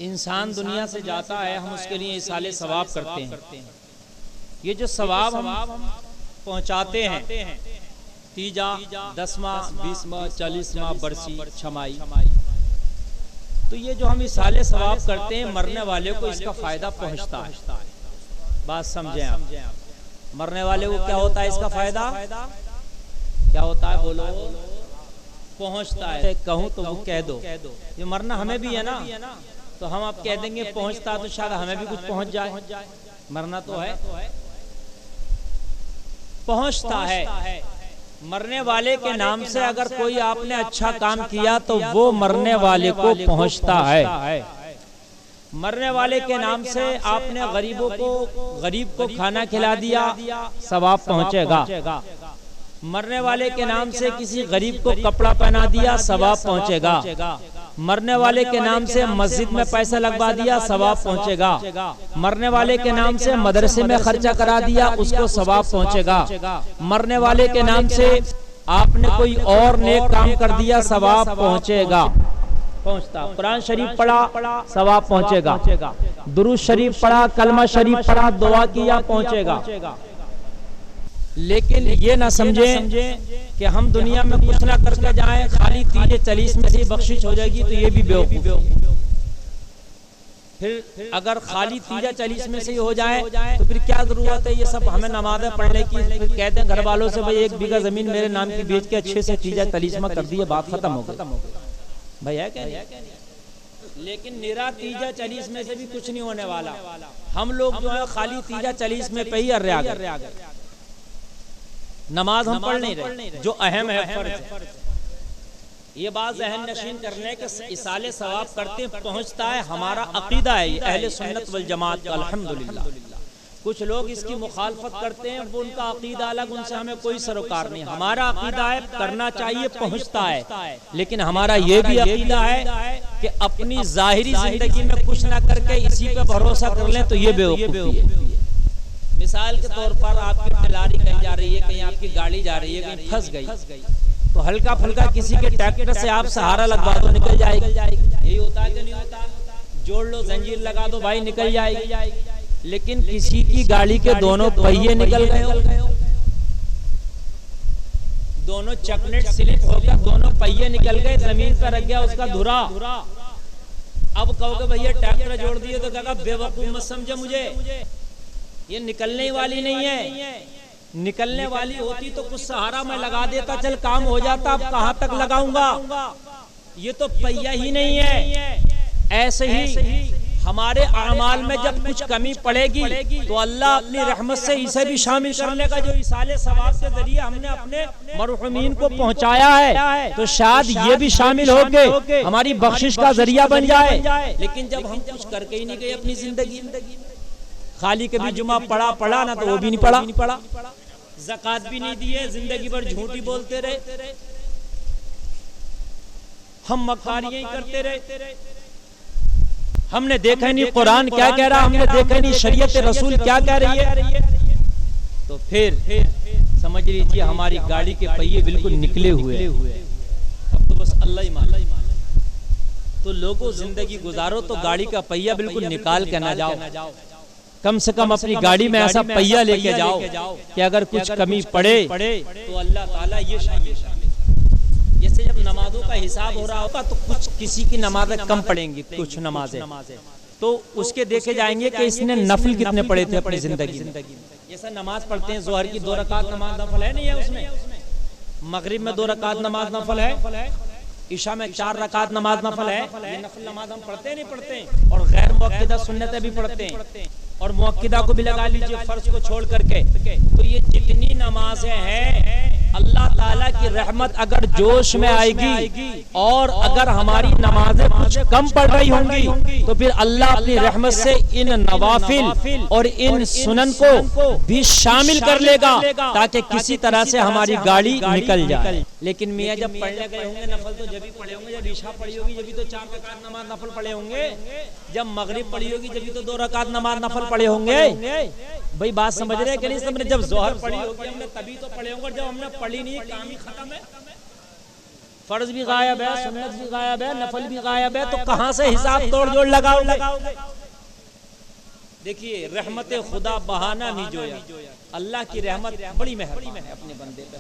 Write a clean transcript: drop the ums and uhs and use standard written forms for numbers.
انسان دنیا سے جاتا ہے ہم اس کے لیے اصالے ثواب کرتے ہیں. یہ جو ثواب ہم پہنچاتے ہیں تیجا 10واں 20واں 40واں برسی چھمائی، تو یہ جو ہم اصالے ثواب کرتے ہیں مرنے والے کو اس کا فائدہ پہنچتا ہے. بات سمجھیں آپ، مرنے والے کو کیا ہوتا ہے اس کا فائدہ؟ کیا ہوتا ہے بولو؟ پہنچتا ہے. کہوں تو وہ کہہ دو، یہ مرنا ہمیں بھی ہے نا، تو ہم اب کہہ دیں گے پہنچتا تو شاید ہمیں بھی کچھ پہنچ جائے. مرنا تو ہے، پہنچتا ہے. مرنے والے کے نام سے اگر کوئی آپ نے اچھا کام کیا تو وہ مرنے والے کو پہنچتا ہے. مرنے والے کے نام سے آپ نے غریب کو کھانا کھلا دیا، ثواب پہنچے گا. مرنے والے کے نام سے کسی غریب کو کپڑا پہنا دیا، ثواب پہنچے گا. مرنے والے کے نام سے مسجد میں پیسہ لگوا دیا، ثواب پہنچے گا. مرنے والے کے نام سے مدرسے میں خرچہ کرا دیا، اس کو ثواب پہنچے گا. مرنے والے کے نام سے آپ نے کوئی اور نیک کام کر دیا، ثواب پہنچے گا. پہنچتا. قرآن شریف پڑھا، ثواب پہنچے گا. درود شریف پڑھا، کلمہ شریف پڑھا، دعا کیا، پہنچے گا. لیکن یہ نہ سمجھیں کہ ہم دنیا میں کچھ نہ کر کے جائیں، خالی تیجے 40 میں سے بخشش ہو جائے گی، تو یہ بھی بیوقوفی. پھر اگر خالی تیجا 40 میں سے ہی ہو جائے تو پھر کیا ضرورت ہے یہ سب ہمیں نمازیں پڑھنے کی؟ پھر کہتے ہیں گھر والوں سے بھائی 1 بیگھہ زمین میرے نام کی بیچ کے اچھے سے تیجا 40 میں کر دیے، بات ختم ہو گئی. بھائی ہے کیا نہیں؟ لیکن نرا تیجا 40 میں سے بھی کچھ نہیں ہونے والا. ہم لوگ جو ہے خالی تیجا 40 میں پہ ہی ارے آ گئے. نماز ہم پڑھ نہیں رہے جو اہم ہے، فرض ہے. یہ بات ذہن نشین کرنے کے اصالے ثواب کرتے پہنچتا ہے. ہمارا عقیدہ ہے اہل سنت والجماعت کا الحمدللہ. کچھ لوگ اس کی مخالفت کرتے ہیں، وہ ان کا عقیدہ الگ، ان سے ہمیں کوئی سروکار نہیں. ہمارا عقیدہ ہے کرنا چاہیے، پہنچتا ہے. لیکن ہمارا یہ بھی عقیدہ ہے کہ اپنی ظاہری زندگی میں کچھ نہ کر کے اسی پہ بھروسہ کر لیں تو یہ بیوقوفی ہے. مثال کے طور پر آپ کی لاری کہیں جا رہی ہے، کہیں آپ کی گاڑی جا رہی ہے، کہیں پھنس گئی، تو ہلکا پھلکا کسی کے ٹریکٹر سے آپ سہارا لگوا دو، نکل جائے گی. یہی ہوتا ہے کہ نہیں ہوتا؟ جوڑ لو، زنجیر لگا دو، بھائی نکل جائے گی. لیکن کسی کی گاڑی کے دونوں پہیے نکل گئے، دونوں چکنٹ سلپ ہو گیا، دونوں پہیے نکل گئے، زمین پر رکھ گیا اس کا دھرا. اب کہو کہ بھئی ٹریکٹر جوڑ دیے، تو کہا بے وقوف مت سمجھے مجھے، یہ نکلنے والی نہیں ہے. نکلنے والی ہوتی تو کچھ سہارا میں لگا دیتا، چل کام ہو جاتا. اب کہاں تک لگاؤں گا؟ یہ تو پہیا ہی نہیں ہے. ایسے ہی ہمارے اعمال میں جب کچھ کمی پڑے گی تو اللہ اپنی رحمت سے اسے بھی شامل کرنے کا، جو اصالے ثواب کے ذریعے ہم نے اپنے مرحومین کو پہنچایا ہے، تو شاید یہ بھی شامل ہو کے ہماری بخشش کا ذریعہ بن جائے. لیکن جب ہم کچھ کر کے ہی نہیں گئے اپنی زندگی میں، خالی کبھی جمعہ پڑھا نہ تو وہ بھی نہیں پڑھا، زکات بھی نہیں دیے، زندگی بھر جھوٹی بولتے رہے، ہم مکاریاں ہی کرتے رہے. ہم نے دیکھا نہیں قرآن کیا کہہ رہا، ہم نے دیکھا نہیں شریعت رسول کیا کہہ رہی ہے، تو پھر سمجھ لیجیے ہماری گاڑی کے پہیے بالکل نکلے ہوئے. اب تو بس اللہ ہی مان. تو لوگوں زندگی گزارو تو گاڑی کا پہیہ بالکل نکال کے نہ جاؤ. کم سے کم اپنی گاڑی میں ایسا پہیہ لے کے جاؤ کہ اگر کچھ کمی پڑے تو اللہ تعالیٰ یہ شامل. جیسے جب نمازوں کا حساب ہو رہا ہوگا تو کچھ کسی کی نمازیں کم پڑیں گی، کچھ نمازیں تو اس کے دیکھے جائیں گے کہ اس نے نفل کتنے پڑے تھے اپنی زندگی میں. جیسا نماز پڑھتے ہیں ظہر کی 2 رکعت نماز نفل ہے نہیں ہے اس میں، مغرب میں 2 رکعت نماز نفل ہے، عشاء میں 4 رکعت نماز نفل ہے. یہ نفل نماز ہم پڑھتے نہیں پڑھتے، اور غیر مؤکدہ سنتیں بھی پڑھتے ہیں، اور مؤکدہ کو بھی لگا لیجئے فرض کو چھوڑ کر کے. تو یہ جتنی نمازیں ہیں اللہ تعالیٰ کی رحمت اگر جوش میں آئے گی اور اگر ہماری نمازیں کچھ کم پڑ رہی ہوں گی تو پھر اللہ اپنی رحمت سے ان نوافل اور ان سنن کو بھی شامل کر لے گا تاکہ کسی طرح سے ہماری گاڑی نکل جائے. لیکن میاں جب پڑھنے گئے ہوں گے نفل تو جبھی پڑھے ہوں گے، جب عشاء پڑھی ہوگی جبھی تو 4 رکعت نماز نفل پڑھے ہوں گے، جب مغرب پڑھی ہوگی جبھی تو 2 رکعت نماز نفل پڑھے ہوں گے. بھئی بات سمجھ رہے ہیں کہ نہیں سمجھ رہے؟ جب ظہر پڑھی ہوگی ہم نے تبھی تو پڑھے ہوں گے، جب ہم نے پڑھی نہیں کام ہی ختم ہے. فرض بھی غائب ہے، سنت بھی غائب ہے، نفل بھی غائب ہے، تو کہاں سے حساب توڑ جوڑ لگاؤ گے؟ دیکھیے رحمت خدا بہانہ نہیں جویا، اللہ کی رحمت بڑی مہربان ہے اپنے بندے پہ،